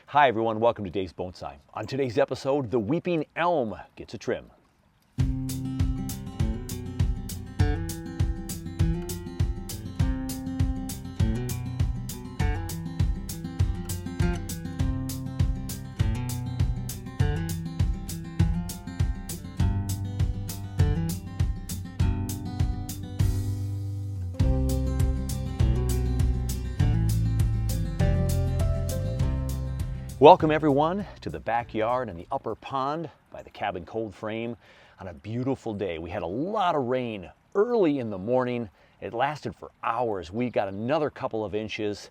Hi everyone, welcome to Dave's Bonsai. On today's episode, the weeping elm gets a trim. Welcome everyone to the backyard and the upper pond by the cabin cold frame on a beautiful day. We had a lot of rain early in the morning. It lasted for hours. We got another couple of inches.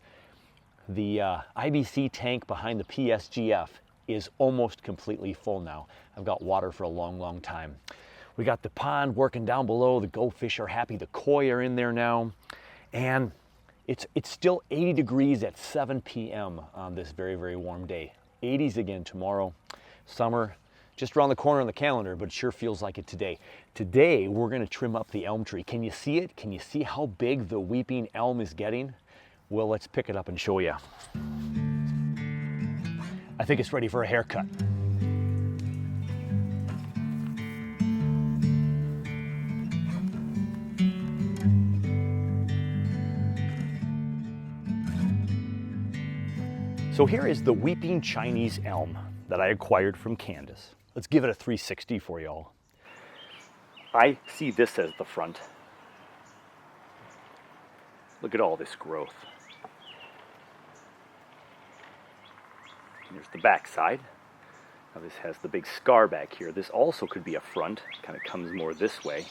The IBC tank behind the PSGF is almost completely full now. I've got water for a long time. We got the pond working down below. The goldfish are happy. The koi are in there now. And it's still 80 degrees at 7 p.m. on this very warm day. 80s again tomorrow. Summer just around the corner on the calendar, but it sure feels like it today. Today, we're gonna trim up the elm tree. Can you see it? Can you see how big the weeping elm is getting? Well, let's pick it up and show you. I think it's ready for a haircut. So here is the weeping Chinese elm that I acquired from Candice. Let's give it a 360 for y'all. I see this as the front. Look at all this growth. And there's the back side. Now this has the big scar back here. This also could be a front. Kind of comes more this way.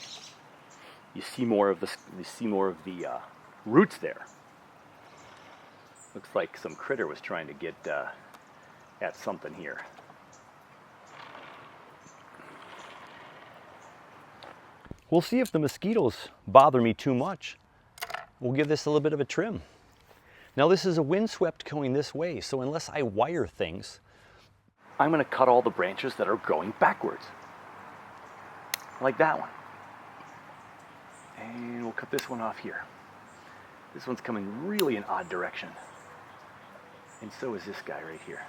You see more of the roots there. Looks like some critter was trying to get at something here. We'll see if the mosquitoes bother me too much. We'll give this a little bit of a trim. Now this is a windswept going this way, so unless I wire things, I'm gonna cut all the branches that are growing backwards. Like that one. And we'll cut this one off here. This one's coming really an odd direction. And so is this guy right here.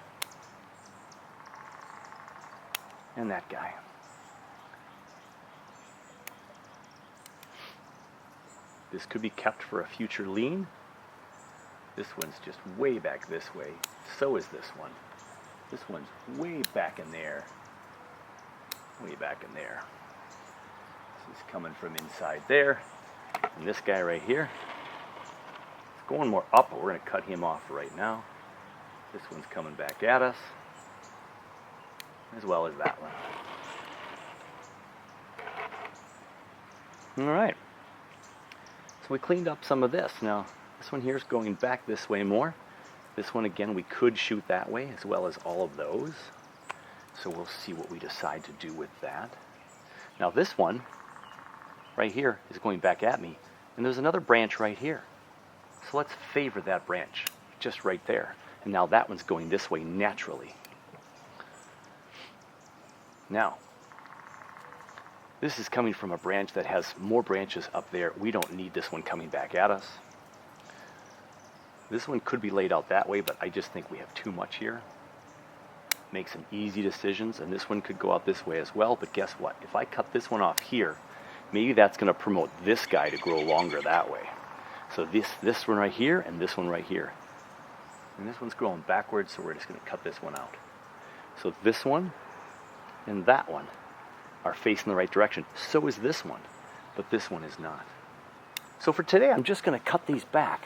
And that guy. This could be kept for a future lean. This one's just way back this way. So is this one. This one's way back in there. Way back in there. This is coming from inside there. And this guy right here. It's going more up, but we're going to cut him off right now. This one's coming back at us, as well as that one. All right. So we cleaned up some of this. Now, this one here is going back this way more. This one, again, we could shoot that way, as well as all of those. So we'll see what we decide to do with that. Now, this one right here is going back at me, and there's another branch right here. So let's favor that branch, just right there. And now that one's going this way naturally. Now, this is coming from a branch that has more branches up there. We don't need this one coming back at us. This one could be laid out that way, but I just think we have too much here. Make some easy decisions, and this one could go out this way as well, but guess what? If I cut this one off here, maybe that's gonna promote this guy to grow longer that way. So this one right here and this one right here. And this one's growing backwards, so we're just going to cut this one out. So this one and that one are facing the right direction. So is this one, but this one is not. So for today, I'm just going to cut these back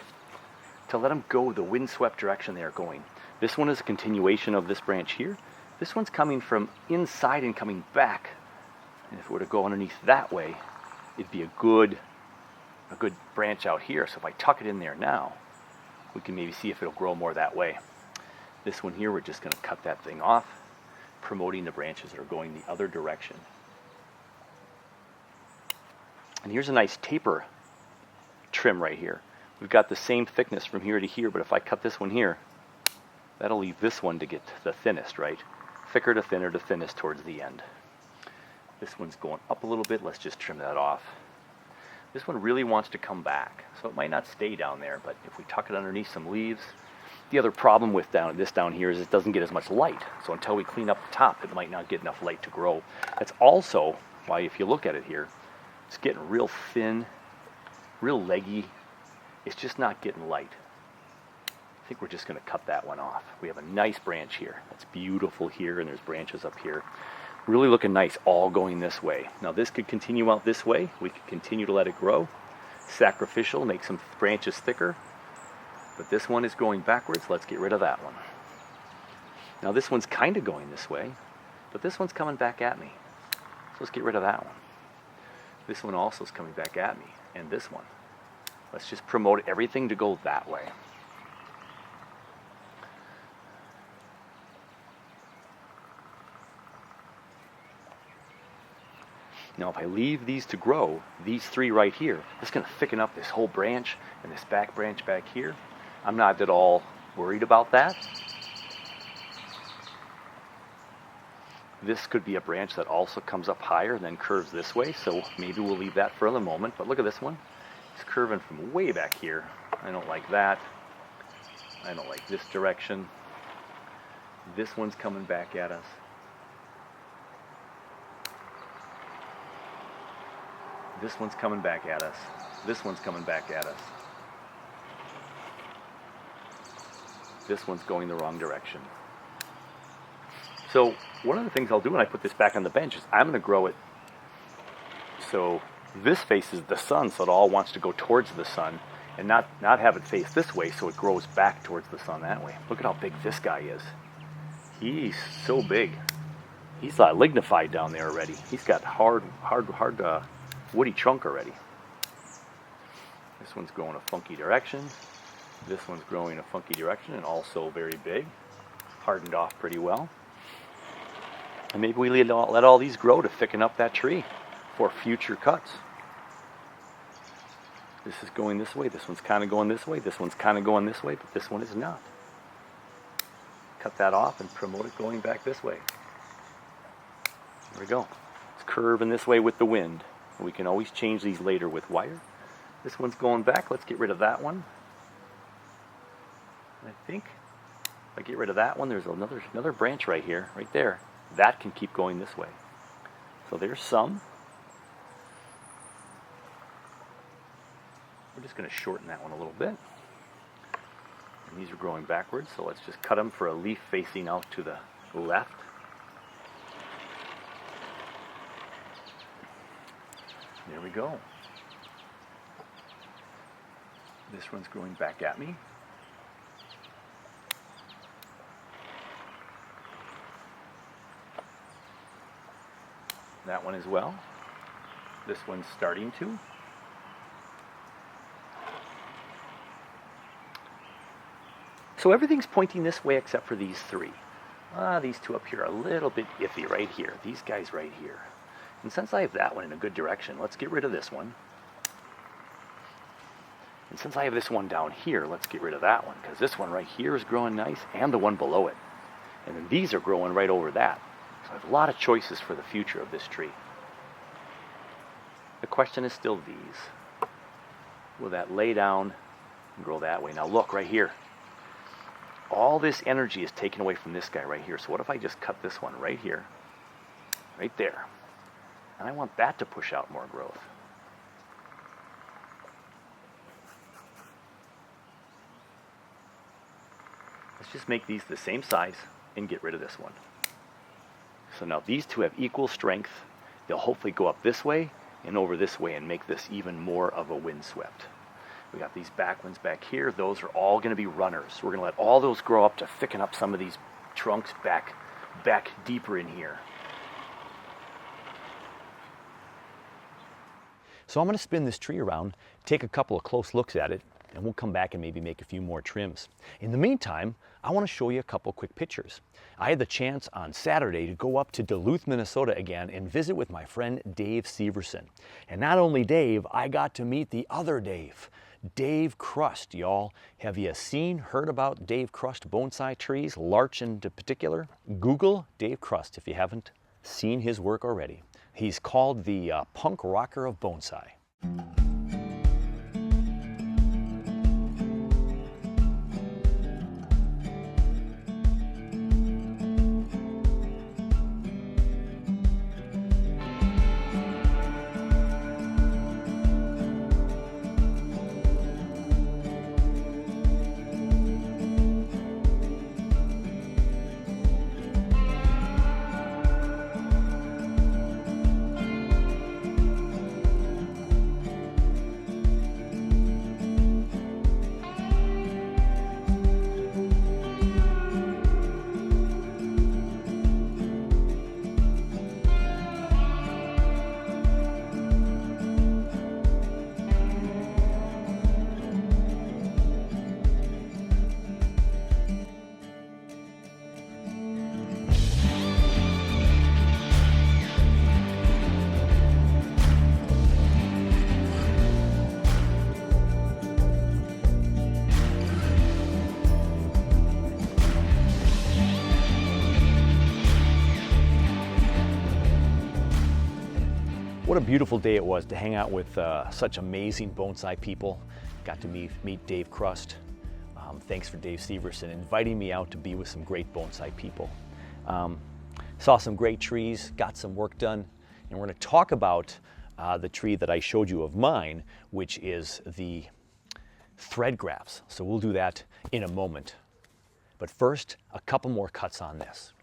to let them go the windswept direction they are going. This one is a continuation of this branch here. This one's coming from inside and coming back. And if it were to go underneath that way, it'd be a good branch out here. So if I tuck it in there now, we can maybe see if it'll grow more that way. This one here, we're just going to cut that thing off, promoting the branches that are going the other direction. And here's a nice taper trim right here. We've got the same thickness from here to here, but if I cut this one here, that'll leave this one to get the thinnest, right? Thicker to thinner to thinnest towards the end. This one's going up a little bit. Let's just trim that off. This one really wants to come back, so it might not stay down there, but if we tuck it underneath some leaves, The other problem with this down here is it doesn't get as much light. So until we clean up the top, it might not get enough light to grow. That's also why, if you look at it here, it's getting real thin, real leggy. It's just not getting light. I think we're just going to cut that one off. We have a nice branch here. That's beautiful here, and there's branches up here. Really looking nice, all going this way. Now this could continue out this way. We could continue to let it grow. Sacrificial, make some branches thicker. But this one is going backwards. Let's get rid of that one. Now this one's kind of going this way, but this one's coming back at me. So let's get rid of that one. This one also is coming back at me, and this one. Let's just promote everything to go that way. Now if I leave these to grow, these three right here, it's going to thicken up this whole branch and this back branch back here. I'm not at all worried about that. This could be a branch that also comes up higher and then curves this way, so maybe we'll leave that for the moment. But look at this one. It's curving from way back here. I don't like that. I don't like this direction. This one's coming back at us. This one's coming back at us. This one's coming back at us. This one's going the wrong direction. So one of the things I'll do when I put this back on the bench is I'm going to grow it so this faces the sun, so it all wants to go towards the sun, and not have it face this way so it grows back towards the sun that way. Look at how big this guy is. He's so big. He's lignified down there already. He's got hard woody trunk already. This one's going a funky direction. This one's growing a funky direction and also very big. Hardened off pretty well. And maybe we let all these grow to thicken up that tree for future cuts. This is going this way. This one's kind of going this way. This one's kind of going this way, but this one is not. Cut that off and promote it going back this way. There we go. It's curving this way with the wind. We can always change these later with wire. This one's going back. Let's get rid of that one. I think if I get rid of that one, there's another branch right here, right there. That can keep going this way. So there's some. We're just going to shorten that one a little bit. And these are growing backwards, so let's just cut them for a leaf facing out to the left. There we go. This one's growing back at me. That one as well. This one's starting to. So everything's pointing this way except for these three. These two up here are a little bit iffy right here. These guys right here. And since I have that one in a good direction, let's get rid of this one. And since I have this one down here, let's get rid of that one, because this one right here is growing nice, and the one below it. And then these are growing right over that. So I have a lot of choices for the future of this tree. The question is still these. Will that lay down and grow that way? Now look right here. All this energy is taken away from this guy right here. So what if I just cut this one right here, right there? And I want that to push out more growth. Let's just make these the same size and get rid of this one. So now these two have equal strength. They'll hopefully go up this way and over this way and make this even more of a windswept. We got these back ones back here. Those are all going to be runners. We're going to let all those grow up to thicken up some of these trunks back deeper in here. So I'm going to spin this tree around, take a couple of close looks at it, and we'll come back and maybe make a few more trims. In the meantime, I want to show you a couple quick pictures. I had the chance on Saturday to go up to Duluth, Minnesota again and visit with my friend Dave Severson. And not only Dave, I got to meet the other Dave, Dave Crust, y'all. Have you heard about Dave Crust bonsai trees, larch in particular? Google Dave Crust if you haven't seen his work already. He's called the punk rocker of bonsai. What a beautiful day it was to hang out with such amazing bonsai people. Got to meet Dave Crust. Thanks for Dave Severson inviting me out to be with some great bonsai people. Saw some great trees, got some work done, and we're going to talk about the tree that I showed you of mine, which is the thread grafts. So we'll do that in a moment. But first, a couple more cuts on this.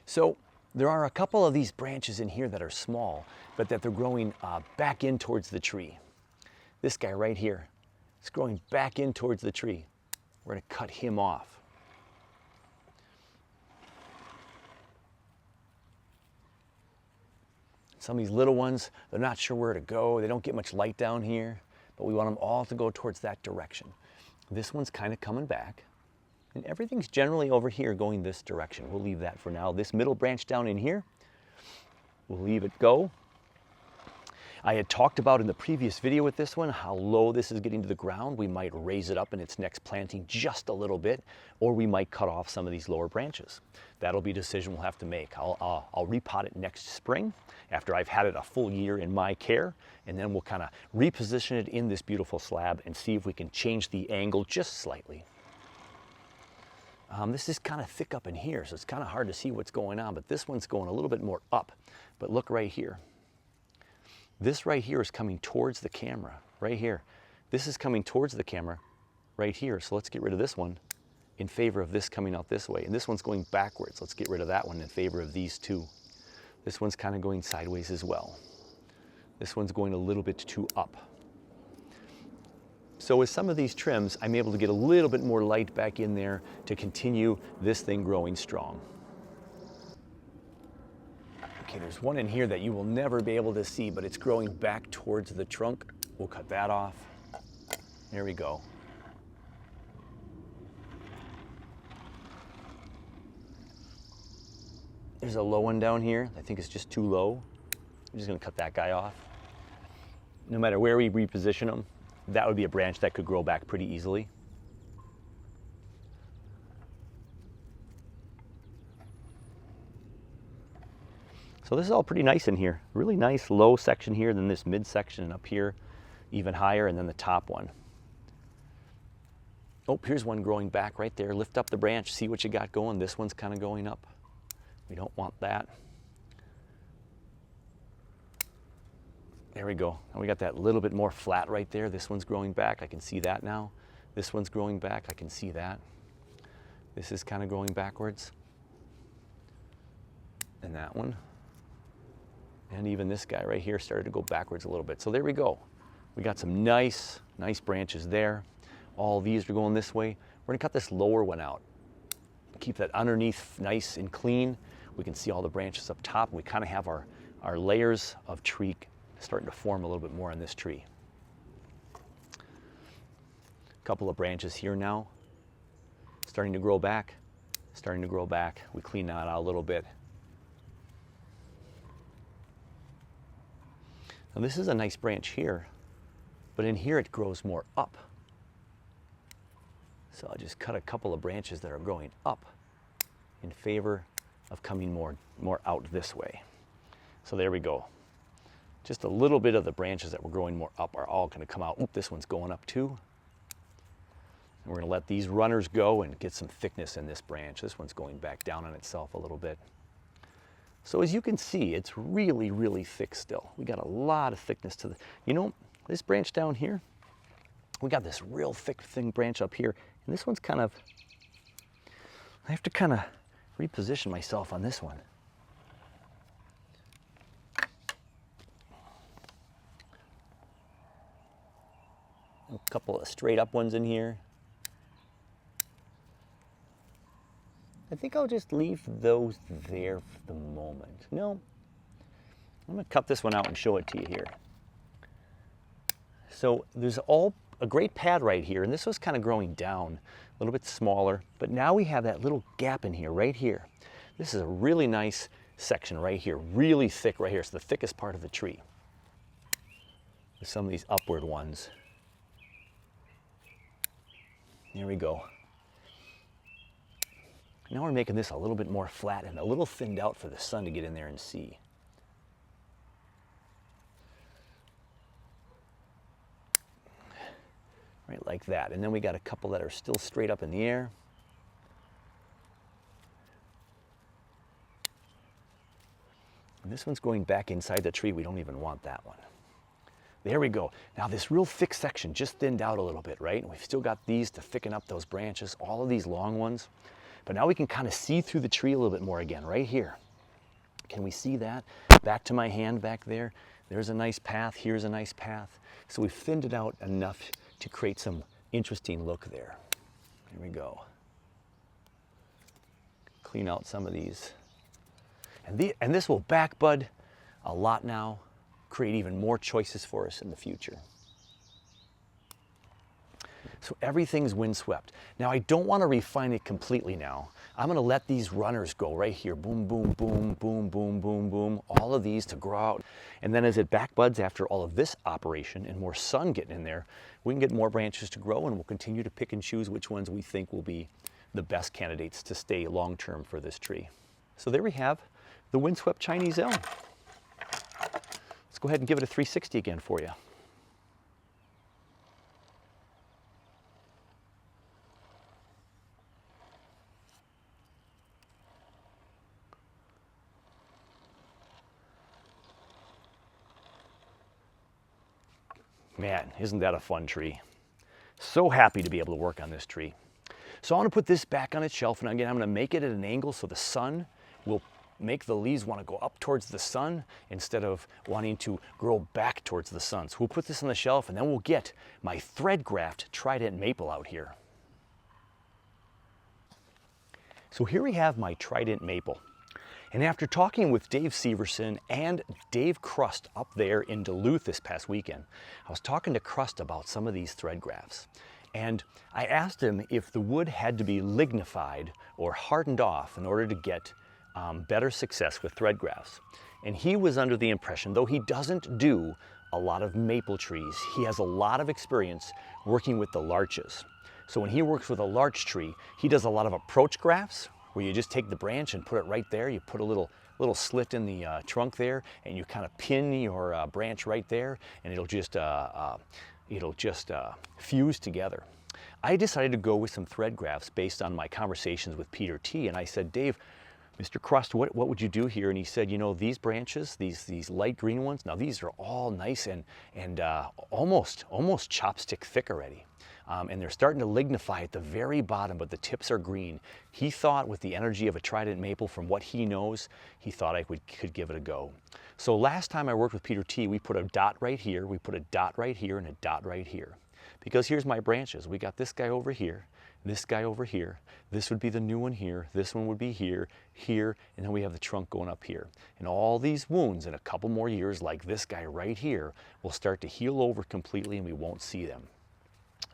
So there are a couple of these branches in here that are small, but that they're growing back in towards the tree. This guy right here, it's growing back in towards the tree. We're going to cut him off. Some of these little ones, they're not sure where to go. They don't get much light down here, but we want them all to go towards that direction. This one's kind of coming back, and everything's generally over here going this direction. We'll leave that for now. This middle branch down in here, we'll leave it go. I had talked about in the previous video with this one how low this is getting to the ground. We might raise it up in its next planting just a little bit, or we might cut off some of these lower branches. That'll be a decision we'll have to make. I'll repot it next spring after I've had it a full year in my care, and then we'll kind of reposition it in this beautiful slab and see if we can change the angle just slightly. This is kind of thick up in here, so it's kind of hard to see what's going on, but this one's going a little bit more up. But look right here. This right here is coming towards the camera, right here. This is coming towards the camera right here, so let's get rid of this one in favor of this coming out this way. And this one's going backwards. Let's get rid of that one in favor of these two. This one's kind of going sideways as well. This one's going a little bit too up. So with some of these trims, I'm able to get a little bit more light back in there to continue this thing growing strong. Okay, there's one in here that you will never be able to see, but it's growing back towards the trunk. We'll cut that off. There we go. There's a low one down here. I think it's just too low. I'm just gonna cut that guy off. No matter where we reposition them, that would be a branch that could grow back pretty easily. So this is all pretty nice in here. Really nice low section here, then this mid section, and up here even higher, and then the top one. Oh, here's one growing back right there. Lift up the branch, see what you got going. This one's kind of going up. We don't want that. There we go. And we got that little bit more flat right there. This one's growing back. I can see that now. This one's growing back. I can see that. This is kind of going backwards. And that one. And even this guy right here started to go backwards a little bit. So there we go. We got some nice branches there. All these are going this way. We're gonna cut this lower one out. Keep that underneath nice and clean. We can see all the branches up top. We kind of have our layers of tree starting to form a little bit more on this tree. A couple of branches here now. Starting to grow back. Starting to grow back. We clean that out a little bit. Now this is a nice branch here, but in here it grows more up. So I'll just cut a couple of branches that are growing up in favor of coming more out this way. So there we go. Just a little bit of the branches that were growing more up are all going to come out. Oop, this one's going up too. And we're going to let these runners go and get some thickness in this branch. This one's going back down on itself a little bit. So as you can see, it's really, really thick still. We got a lot of thickness to the, you know, this branch down here, we got this real thick, thin branch up here. And this one's kind of, I have to kind of reposition myself on this one. A couple of straight up ones in here. I think I'll just leave those there for the moment. No, I'm gonna cut this one out and show it to you here. So there's a great pad right here, and this was kind of growing down, a little bit smaller, but now we have that little gap in here, right here. This is a really nice section right here, really thick right here. It's the thickest part of the tree. With some of these upward ones. There we go. Now we're making this a little bit more flat and a little thinned out for the sun to get in there and see. right like that. And then we got a couple that are still straight up in the air. And this one's going back inside the tree. We don't even want that one. There we go. Now this real thick section just thinned out a little bit, right? And we've still got these to thicken up those branches, all of these long ones. But now we can kind of see through the tree a little bit more again, right here. Can we see that? Back to my hand back there. There's a nice path. Here's a nice path. So we've thinned it out enough to create some interesting look there. Here we go. Clean out some of these. And this will back bud a lot now, create even more choices for us in the future. So everything's windswept. Now I don't want to refine it completely now. I'm going to let these runners go right here. Boom, boom, boom, boom, boom, boom, boom. All of these to grow out. And then as it back buds after all of this operation and more sun getting in there, we can get more branches to grow, and we'll continue to pick and choose which ones we think will be the best candidates to stay long-term for this tree. So there we have the windswept Chinese elm. Let's go ahead and give it a 360 again for you. Man, isn't that a fun tree? So happy to be able to work on this tree. So I want to put this back on its shelf, and again, I'm going to make it at an angle so the sun will make the leaves want to go up towards the sun instead of wanting to grow back towards the sun. So we'll put this on the shelf, and then we'll get my thread graft trident maple out here. So here we have my trident maple. And after talking with Dave Severson and Dave Crust up there in Duluth this past weekend, I was talking to Crust about some of these thread grafts. And I asked him if the wood had to be lignified or hardened off in order to get better success with thread grafts. And he was under the impression, though he doesn't do a lot of maple trees, he has a lot of experience working with the larches. So when he works with a larch tree, he does a lot of approach grafts, where you just take the branch and put it right there. You put a little slit in the trunk there, and you kind of pin your branch right there, and it'll just fuse together. I decided to go with some thread grafts based on my conversations with Peter T. And I said, Dave, Mr. Crust, what would you do here? And he said, you know, these branches, these light green ones, now these are all nice and almost chopstick thick already. And they're starting to lignify at the very bottom, but the tips are green. He thought with the energy of a trident maple, from what he knows, he thought I could give it a go. So last time I worked with Peter T, we put a dot right here, we put a dot right here, and a dot right here. Because here's my branches. We got this guy over here, this guy over here, this would be the new one here, this one would be here, here, and then we have the trunk going up here. And all these wounds in a couple more years, like this guy right here, will start to heal over completely and we won't see them.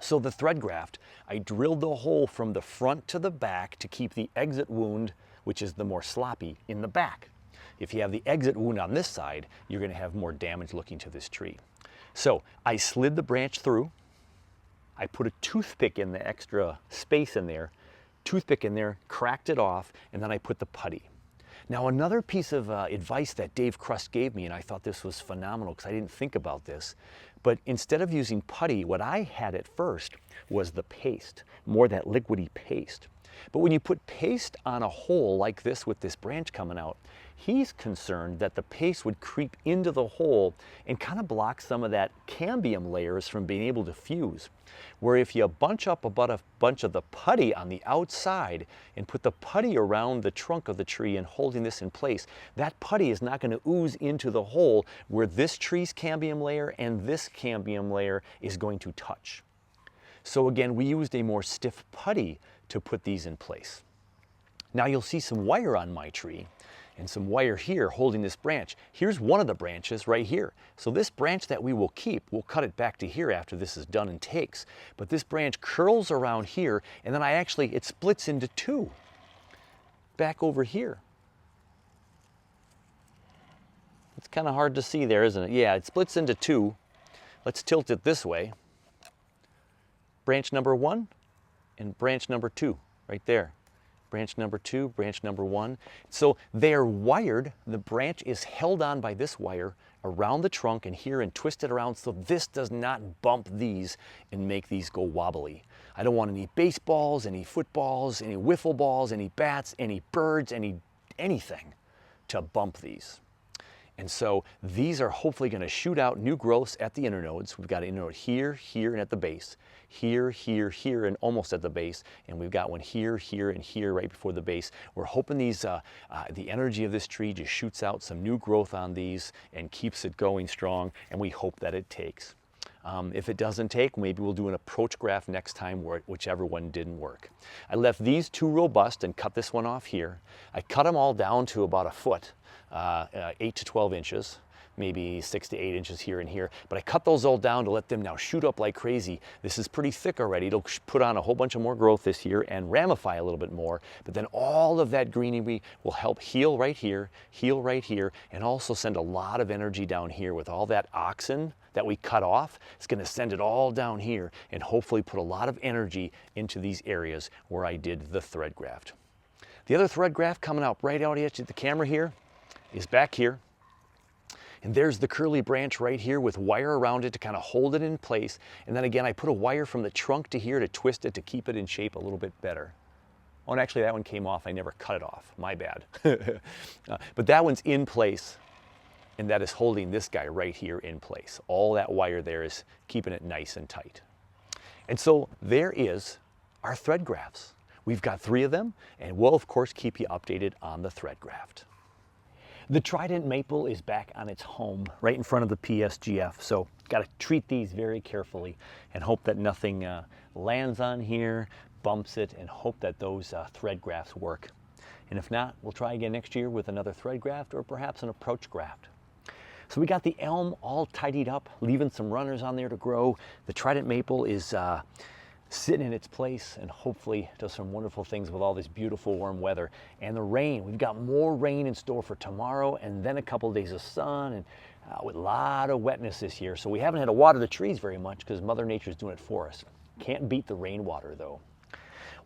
So the thread graft, I drilled the hole from the front to the back to keep the exit wound, which is the more sloppy, in the back. If you have the exit wound on this side, you're going to have more damage looking to this tree. So I slid the branch through. I put a toothpick in the extra space in there, cracked it off, and then I put the putty. Now another piece of advice that Dave Crust gave me, and I thought this was phenomenal because I didn't think about this, but instead of using putty, what I had at first was the paste, more that liquidy paste. But when you put paste on a hole like this with this branch coming out, he's concerned that the paste would creep into the hole and kind of block some of that cambium layers from being able to fuse. Where if you bunch up about a bunch of the putty on the outside and put the putty around the trunk of the tree and holding this in place, that putty is not going to ooze into the hole where this tree's cambium layer and this cambium layer is going to touch. So again, we used a more stiff putty to put these in place. Now you'll see some wire on my tree and some wire here holding this branch. Here's one of the branches right here. So this branch that we will keep, we'll cut it back to here after this is done and takes. But this branch curls around here, and then it splits into two back over here. It's kind of hard to see there, isn't it? Yeah, it splits into two. Let's tilt it this way. Branch number 1 and branch number 2 right there. Branch number 2, branch number 1. So they are wired. The branch is held on by this wire, around the trunk and here and twist it around so this does not bump these and make these go wobbly. I don't want any baseballs, any footballs, any wiffle balls, any bats, any birds, anything to bump these. And so these are hopefully going to shoot out new growths at the internodes. We've got an internode here, here, and at the base. Here, here, here, and almost at the base. And we've got one here, here, and here right before the base. We're hoping these, the energy of this tree just shoots out some new growth on these and keeps it going strong, and we hope that it takes. If it doesn't take, maybe we'll do an approach graft next time, whichever one didn't work. I left these too robust and cut this one off here. I cut them all down to about a foot, 8 to 12 inches, maybe 6 to 8 inches here and here. But I cut those all down to let them now shoot up like crazy. This is pretty thick already. It'll put on a whole bunch of more growth this year and ramify a little bit more. But then all of that greenery will help heal right here, and also send a lot of energy down here with all that oxen that we cut off. It's going to send it all down here and hopefully put a lot of energy into these areas where I did the thread graft. The other thread graft coming out right out at the camera here is back here. And there's the curly branch right here with wire around it to kind of hold it in place. And then again, I put a wire from the trunk to here to twist it to keep it in shape a little bit better. Oh, and actually that one came off. I never cut it off. My bad. But that one's in place. And that is holding this guy right here in place. All that wire there is keeping it nice and tight. And so there is our thread grafts. We've got 3 of them, and we'll of course keep you updated on the thread graft. The Trident maple is back on its home right in front of the PSGF, so got to treat these very carefully and hope that nothing lands on here, bumps it, and hope that those thread grafts work. And if not, we'll try again next year with another thread graft or perhaps an approach graft. So we got the elm all tidied up, leaving some runners on there to grow. The Trident maple is sitting in its place and hopefully does some wonderful things with all this beautiful warm weather. And the rain, we've got more rain in store for tomorrow and then a couple of days of sun and with a lot of wetness this year. So we haven't had to water the trees very much because Mother Nature's doing it for us. Can't beat the rainwater though.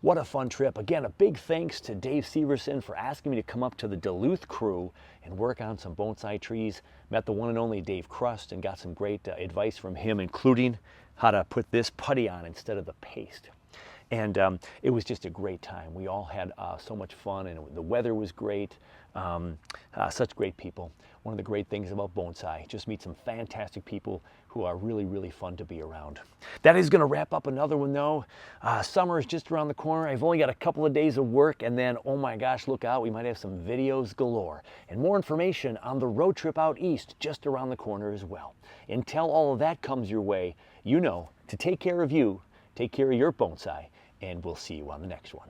What a fun trip. Again, a big thanks to Dave Severson for asking me to come up to the Duluth crew and work on some bonsai trees. Met the one and only Dave Crust and got some great advice from him, including how to put this putty on instead of the paste. And it was just a great time. We all had so much fun, and the weather was great. Such great people. One of the great things about bonsai, just meet some fantastic people who are really, really fun to be around. That is going to wrap up another one though. Summer is just around the corner. I've only got a couple of days of work, and then, oh my gosh, look out, we might have some videos galore. And more information on the road trip out east just around the corner as well. Until all of that comes your way, you know to take care of you, take care of your bonsai, and we'll see you on the next one.